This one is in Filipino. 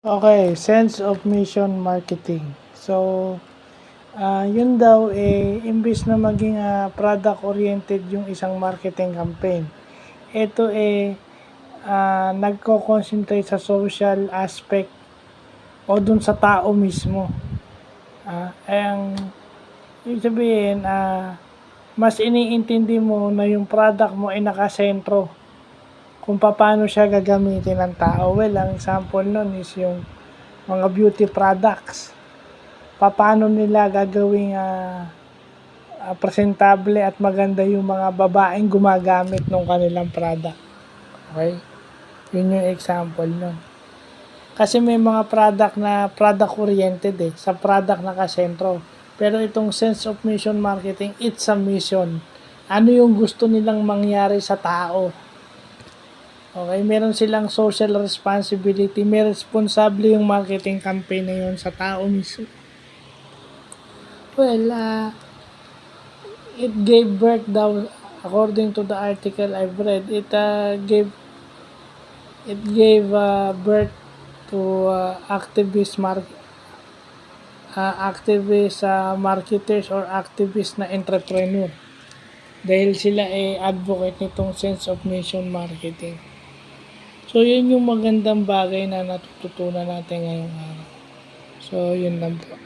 Okay, sense of mission marketing. So, yun daw, imbes na maging product-oriented yung isang marketing campaign, ito nagko-concentrate sa social aspect o dun sa tao mismo. Ang ibig sabihin, mas iniintindi mo na yung product mo ay nakasentro kung paano siya gagamitin ng tao. Well, ang example nun is yung mga beauty products. Paano nila gagawing presentable at maganda yung mga babaeng gumagamit ng kanilang product. Okay? Yun yung example nun. Kasi may mga product na product-oriented sa product nakasentro. Pero itong sense of mission marketing, it's a mission. Ano yung gusto nilang mangyari sa tao? Okay, meron silang social responsibility. May responsable yung marketing campaign na yun sa tao mismo. Well, it gave birth daw, according to the article I've read, it gave birth to activist marketers or activist na entrepreneur. Dahil sila advocate nitong sense of mission marketing. So, yun yung magandang bagay na natututunan natin ngayong araw. So, yun lang po.